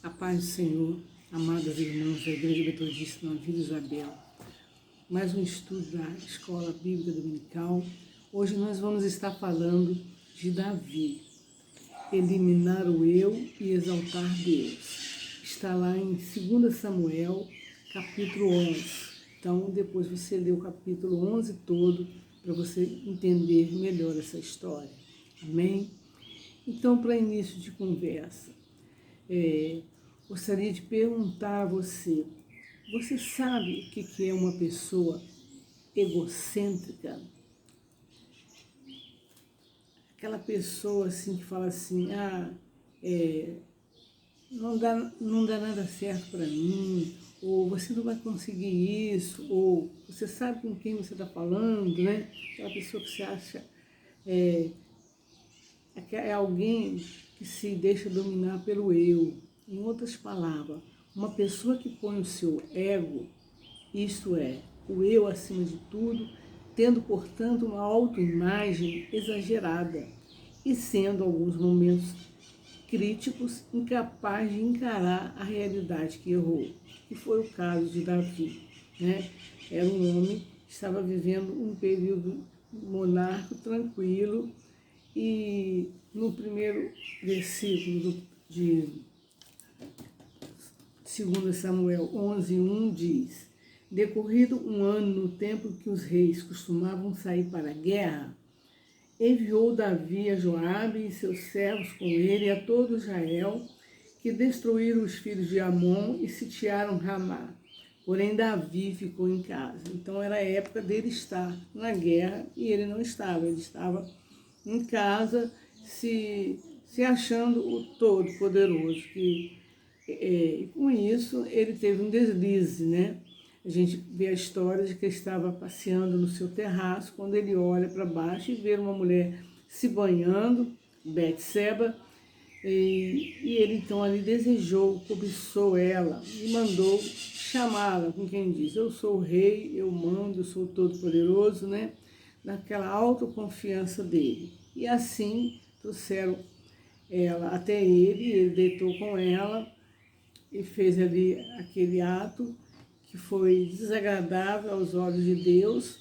A paz do Senhor, amadas irmãs da Igreja Metodista na Vila Isabel. Mais um estudo da Escola Bíblica Dominical. Hoje nós vamos estar falando de Davi. Eliminar o eu e exaltar Deus. Está lá em 2 Samuel, capítulo 11. Então, depois você lê o capítulo 11 todo para você entender melhor essa história. Amém? Então, para início de conversa, gostaria de perguntar a você, você sabe o que é uma pessoa egocêntrica? Aquela pessoa assim que fala assim, não dá nada certo para mim, ou você não vai conseguir isso, ou você sabe com quem você está falando, né? Aquela pessoa que você acha é alguém que se deixa dominar pelo eu. Em outras palavras, uma pessoa que põe o seu ego, isto é, o eu acima de tudo, tendo, portanto, uma autoimagem exagerada e sendo, em alguns momentos críticos, incapaz de encarar a realidade que errou, que foi o caso de Davi, né? Era um homem que estava vivendo um período monárquico tranquilo e no primeiro versículo de 2 Samuel 11:1 diz: decorrido um ano no tempo que os reis costumavam sair para a guerra, enviou Davi a Joabe e seus servos com ele e a todo Israel, que destruíram os filhos de Amon e sitiaram Ramá. Porém, Davi ficou em casa. Então, era a época dele estar na guerra e ele não estava. Ele estava em casa, se achando o Todo-Poderoso. E com isso, ele teve um deslize, né? A gente vê a história de que ele estava passeando no seu terraço, quando ele olha para baixo e vê uma mulher se banhando, Betseba, e ele então ali desejou, cobiçou ela e mandou chamá-la, com quem diz, eu sou o rei, eu mando, eu sou o Todo-Poderoso, né? Naquela autoconfiança dele. E assim trouxeram ela até ele deitou com ela e fez ali aquele ato que foi desagradável aos olhos de Deus,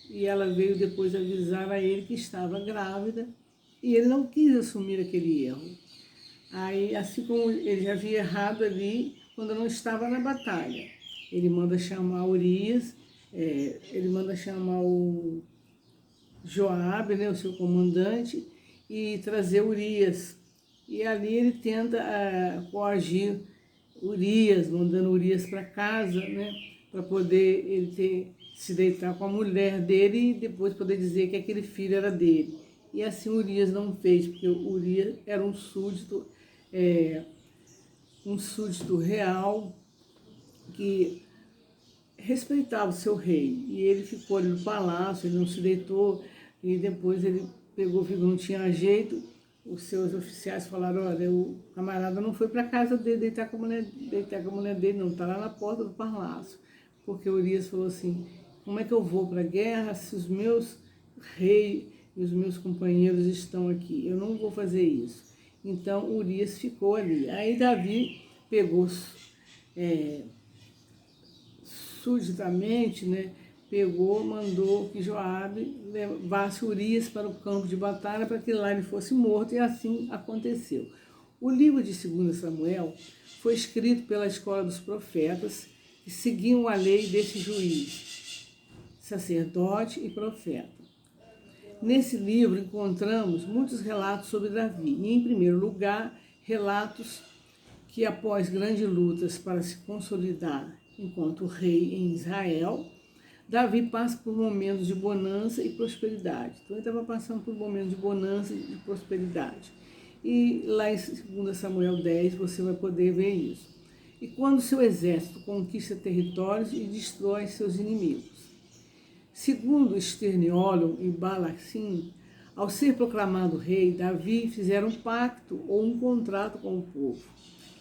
e ela veio depois avisar a ele que estava grávida, e ele não quis assumir aquele erro. Aí, assim como ele já havia errado ali, quando não estava na batalha, ele manda chamar Urias, ele manda chamar o Joabe, né, o seu comandante, e trazer Urias. E ali ele tenta coagir Urias, mandando Urias para casa, né, para poder ele se deitar com a mulher dele e depois poder dizer que aquele filho era dele. E assim Urias não fez, porque Urias era um súdito real que respeitava o seu rei. E ele ficou ali no palácio, ele não se deitou, e depois ele pegou, viu que não tinha jeito. Os seus oficiais falaram, olha, o camarada não foi para casa dele deitar com a mulher dele, não, está lá na porta do palácio. Porque Urias falou assim, como é que eu vou para a guerra se os meus reis e os meus companheiros estão aqui? Eu não vou fazer isso. Então Urias ficou ali. Aí Davi pegou subitamente, né, mandou que Joabe levasse Urias para o campo de batalha para que lá ele fosse morto, e assim aconteceu. O livro de 2 Samuel foi escrito pela escola dos profetas que seguiam a lei desse juiz, sacerdote e profeta. Nesse livro encontramos muitos relatos sobre Davi, e em primeiro lugar, relatos que após grandes lutas para se consolidar enquanto rei em Israel, Davi passa por momentos de bonança e prosperidade. Então ele estava passando por momentos de bonança e de prosperidade. E lá em 2 Samuel 10 você vai poder ver isso. E quando seu exército conquista territórios e destrói seus inimigos. Segundo Esterniolo e Balacim, ao ser proclamado rei, Davi fizeram um pacto ou um contrato com o povo,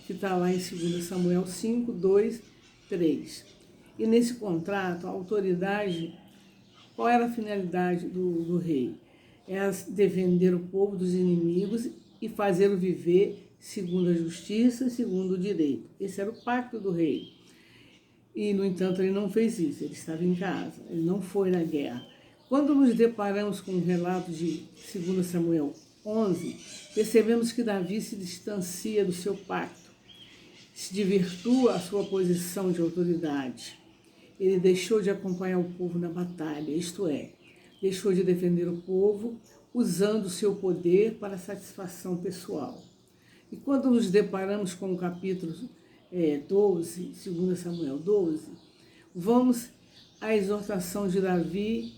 que está lá em 2 Samuel 5, 2, 3. E nesse contrato, a autoridade, qual era a finalidade do rei? Era defender o povo dos inimigos e fazê-lo viver segundo a justiça, segundo o direito. Esse era o pacto do rei. E, no entanto, ele não fez isso, ele estava em casa, ele não foi na guerra. Quando nos deparamos com o relato de 2 Samuel 11, percebemos que Davi se distancia do seu pacto, se desvirtua a sua posição de autoridade. Ele deixou de acompanhar o povo na batalha, isto é, deixou de defender o povo usando o seu poder para satisfação pessoal. E quando nos deparamos com o capítulo 12, 2 Samuel 12, vamos à exortação de Davi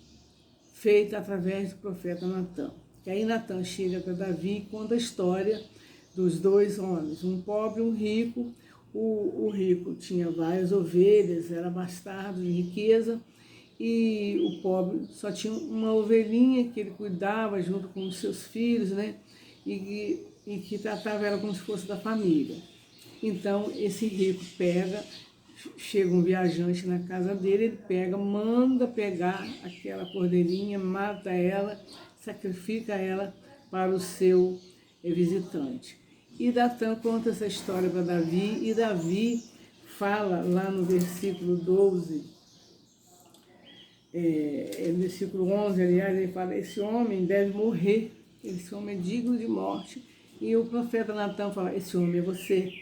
feita através do profeta Natã. E aí Natã chega para Davi e conta a história dos dois homens, um pobre e um rico. O rico tinha várias ovelhas, era bastardo de riqueza, e o pobre só tinha uma ovelhinha que ele cuidava junto com os seus filhos, né? E que tratava ela como se fosse da família. Então, esse rico chega um viajante na casa dele, ele manda pegar aquela cordeirinha, mata ela, sacrifica ela para o seu visitante. E Natã conta essa história para Davi, e Davi fala lá no versículo 12, no versículo 11, aliás, ele fala, esse homem deve morrer, esse homem é digno de morte. E o profeta Natã fala, esse homem é você.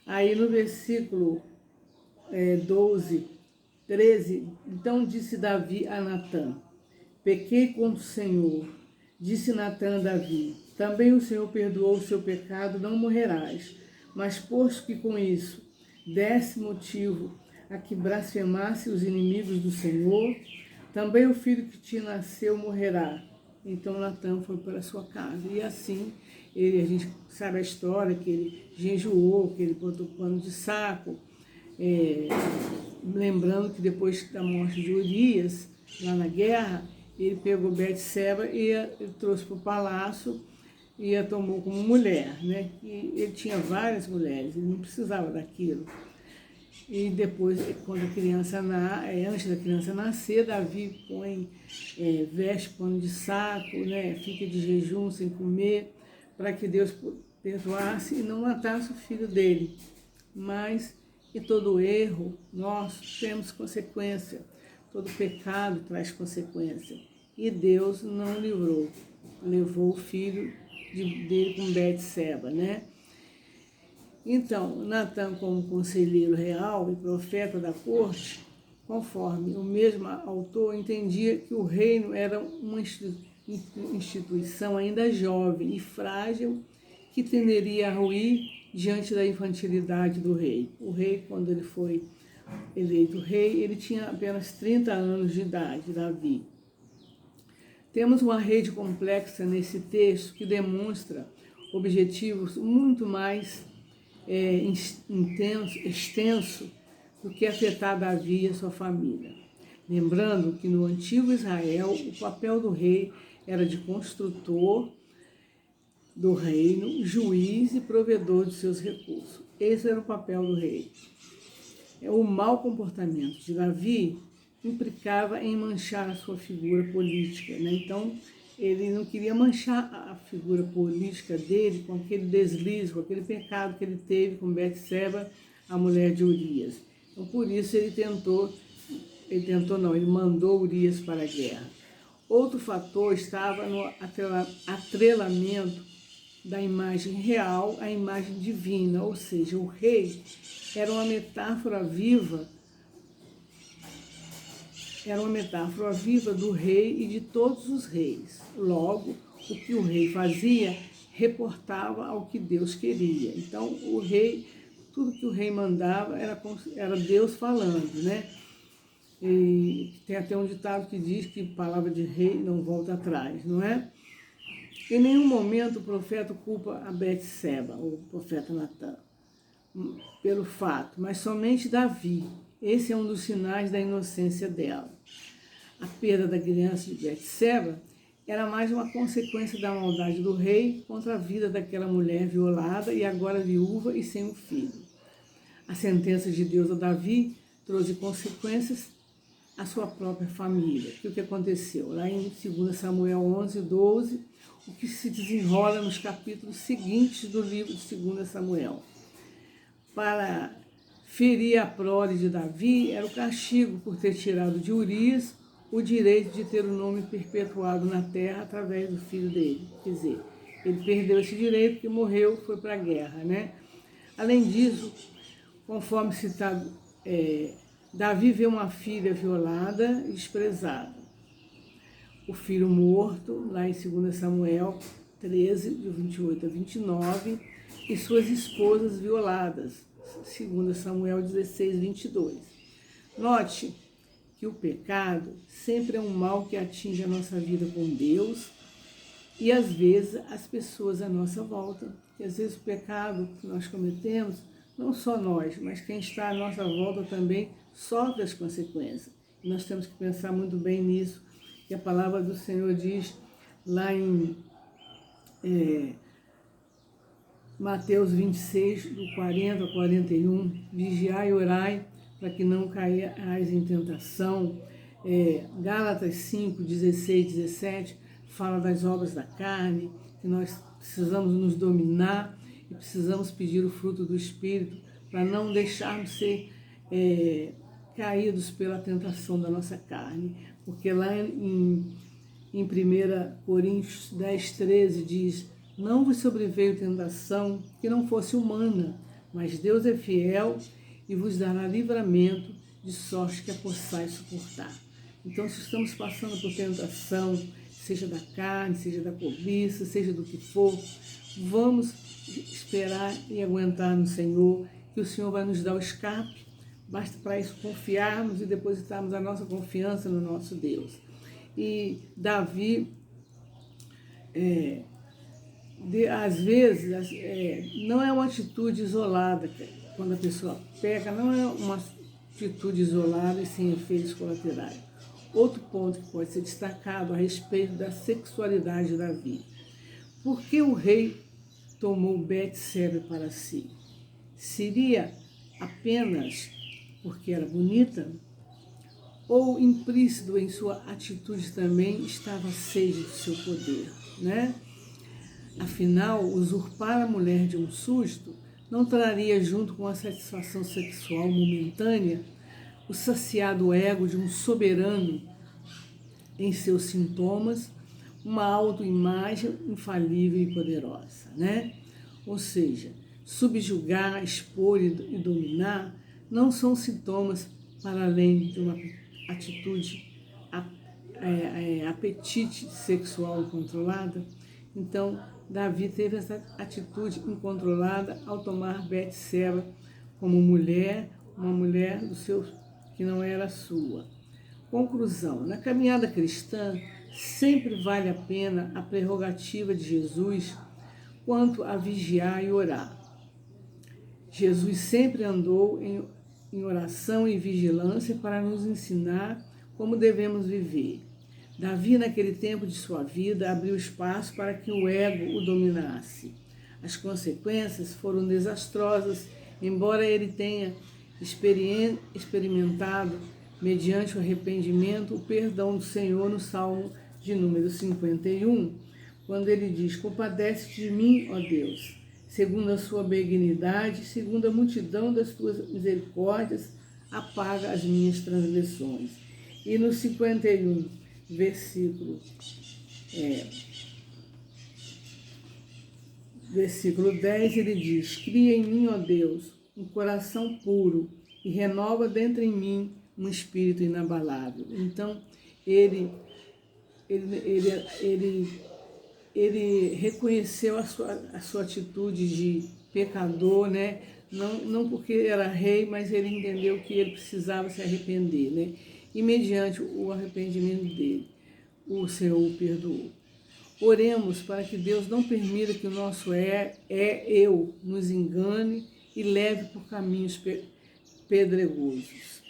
Aí no versículo 12, 13, então disse Davi a Natã, pequei contra o Senhor. Disse Natã a Davi, também o Senhor perdoou o seu pecado, não morrerás. Mas posto que com isso desse motivo a que blasfemasse os inimigos do Senhor, também o filho que te nasceu morrerá. Então Natã foi para a sua casa. E assim, a gente sabe a história, que ele jejuou, que ele botou pano de saco, lembrando que depois da morte de Urias, lá na guerra, ele pegou Betseba e trouxe para o palácio e a tomou como mulher, né? E ele tinha várias mulheres, ele não precisava daquilo. E depois, quando a criança antes da criança nascer, Davi veste pano de saco, né? Fica de jejum sem comer, para que Deus perdoasse e não matasse o filho dele. Mas, em todo erro, nós temos consequência. Todo pecado traz consequência. E Deus não livrou. Levou o filho dele com Betseba, né? Então, Natã, como conselheiro real e profeta da corte, conforme o mesmo autor, entendia que o reino era uma instituição ainda jovem e frágil que tenderia a ruir diante da infantilidade do rei. O rei, quando ele foi eleito rei, ele tinha apenas 30 anos de idade, Davi. Temos uma rede complexa nesse texto que demonstra objetivos muito mais extenso do que afetar Davi e a sua família. Lembrando que no antigo Israel, o papel do rei era de construtor do reino, juiz e provedor de seus recursos. Esse era o papel do rei. O mau comportamento de Davi implicava em manchar a sua figura política, né? Então, ele não queria manchar a figura política dele com aquele deslize, com aquele pecado que ele teve com Betseba, a mulher de Urias. Então, por isso ele mandou Urias para a guerra. Outro fator estava no atrelamento da imagem real à imagem divina, ou seja, o rei era uma metáfora viva do rei e de todos os reis. Logo, o que o rei fazia reportava ao que Deus queria. Então, o rei, tudo que o rei mandava era Deus falando, né? E tem até um ditado que diz que palavra de rei não volta atrás, não é? Em nenhum momento o profeta culpa a Betseba, o profeta Natã, pelo fato, mas somente Davi. Esse é um dos sinais da inocência dela. A perda da criança de Betseba era mais uma consequência da maldade do rei contra a vida daquela mulher violada e agora viúva e sem um filho. A sentença de Deus a Davi trouxe consequências à sua própria família. O que aconteceu? Lá em 2 Samuel 11, 12, o que se desenrola nos capítulos seguintes do livro de 2 Samuel. Para ferir a prole de Davi era o castigo por ter tirado de Urias o direito de ter o nome perpetuado na terra através do filho dele. Quer dizer, ele perdeu esse direito porque morreu, foi para a guerra, né? Além disso, conforme citado, Davi vê uma filha violada e desprezada. O filho morto, lá em 2 Samuel 13, de 28 a 29, e suas esposas violadas, 2 Samuel 16, 22. Note que o pecado sempre é um mal que atinge a nossa vida com Deus e, às vezes, as pessoas à nossa volta. E, às vezes, o pecado que nós cometemos, não só nós, mas quem está à nossa volta também sofre as consequências. E nós temos que pensar muito bem nisso. E a palavra do Senhor diz lá em Mateus 26, do 40 a 41, vigiai e orai para que não caiais em tentação. Gálatas 5, 16, 17, fala das obras da carne, que nós precisamos nos dominar e precisamos pedir o fruto do Espírito para não deixarmos ser caídos pela tentação da nossa carne. Porque lá em 1 Coríntios 10, 13 diz: não vos sobreveio tentação que não fosse humana, mas Deus é fiel e vos dará livramento, de sorte que a possais suportar. Então, se estamos passando por tentação, seja da carne, seja da cobiça, seja do que for, vamos esperar e aguentar no Senhor, que o Senhor vai nos dar o escape. Basta para isso confiarmos e depositarmos a nossa confiança no nosso Deus. E Davi, às vezes, não é uma atitude isolada. Quando a pessoa peca, não é uma atitude isolada e sem efeitos colaterais. Outro ponto que pode ser destacado a respeito da sexualidade de Davi. Por que o rei tomou Betseba para si? Seria apenas porque era bonita? Ou implícito em sua atitude também estava a sede do seu poder, né? Afinal, usurpar a mulher de um súdito não traria, junto com a satisfação sexual momentânea, o saciado ego de um soberano em seus sintomas, uma autoimagem infalível e poderosa, né? Ou seja, subjugar, expor e dominar não são sintomas para além de uma atitude, apetite sexual incontrolada. Então, Davi teve essa atitude incontrolada ao tomar Betseba como mulher, uma mulher do seu, que não era sua. Conclusão: na caminhada cristã, sempre vale a pena a prerrogativa de Jesus quanto a vigiar e orar. Jesus sempre andou em oração e vigilância para nos ensinar como devemos viver. Davi, naquele tempo de sua vida, abriu espaço para que o ego o dominasse. As consequências foram desastrosas, embora ele tenha experimentado, mediante o arrependimento, o perdão do Senhor no Salmo de número 51, quando ele diz: compadece-te de mim, ó Deus, segundo a sua benignidade, segundo a multidão das tuas misericórdias, apaga as minhas transgressões. E no 51, versículo 10, ele diz: cria em mim, ó Deus, um coração puro e renova dentro em mim um espírito inabalável. Então, ele reconheceu a sua atitude de pecador, né? Não porque era rei, mas ele entendeu que ele precisava se arrepender, né? E mediante o arrependimento dele, o Senhor o perdoou. Oremos para que Deus não permita que o nosso eu nos engane e leve por caminhos pedregosos.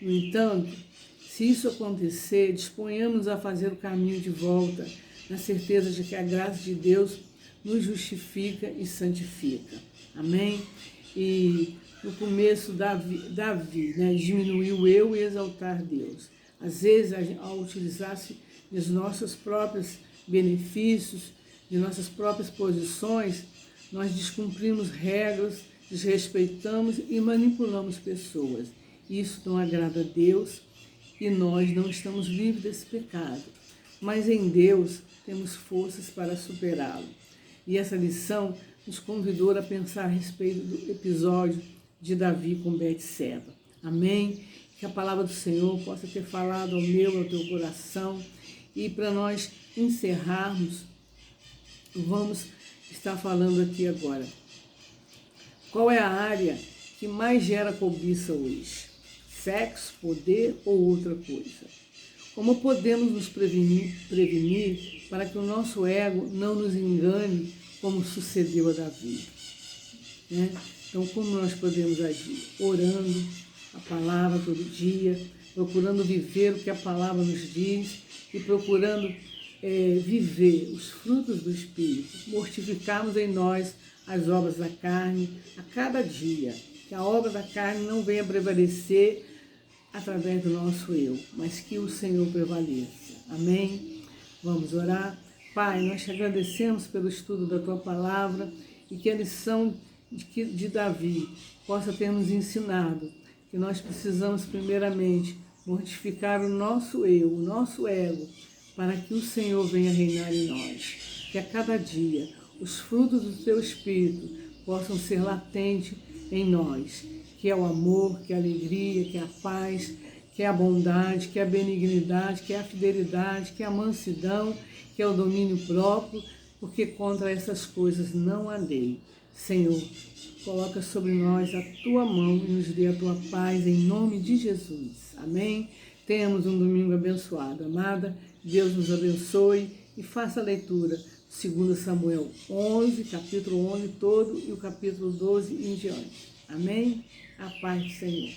No entanto, se isso acontecer, disponhamos a fazer o caminho de volta, na certeza de que a graça de Deus nos justifica e santifica. Amém? E no começo, Davi, né, diminuiu o eu e exaltar Deus. Às vezes, ao utilizar-se dos nossos próprios benefícios, de nossas próprias posições, nós descumprimos regras, desrespeitamos e manipulamos pessoas. Isso não agrada a Deus e nós não estamos livres desse pecado. Mas em Deus temos forças para superá-lo. E essa lição nos convidou a pensar a respeito do episódio de Davi com Betseba. Amém? Que a palavra do Senhor possa ter falado ao meu, ao teu coração. E para nós encerrarmos, vamos estar falando aqui agora. Qual é a área que mais gera cobiça hoje? Sexo, poder ou outra coisa? Como podemos nos prevenir para que o nosso ego não nos engane, como sucedeu a Davi? Né? Então, como nós podemos agir? Orando a palavra todo dia, procurando viver o que a palavra nos diz e procurando viver os frutos do Espírito, mortificarmos em nós as obras da carne a cada dia, que a obra da carne não venha prevalecer através do nosso eu, mas que o Senhor prevaleça. Amém? Vamos orar? Pai, nós te agradecemos pelo estudo da Tua Palavra e que a lição de Davi possa ter nos ensinado que nós precisamos primeiramente mortificar o nosso eu, o nosso ego, para que o Senhor venha reinar em nós. Que a cada dia os frutos do Teu Espírito possam ser latentes em nós, que é o amor, que é a alegria, que é a paz, que é a bondade, que é a benignidade, que é a fidelidade, que é a mansidão, que é o domínio próprio, porque contra essas coisas não há lei. Senhor, coloca sobre nós a Tua mão e nos dê a Tua paz em nome de Jesus. Amém? Tenhamos um domingo abençoado. Amada, Deus nos abençoe e faça a leitura 2 Samuel 11, capítulo 11 todo e o capítulo 12 em diante. Amém? A paz do Senhor.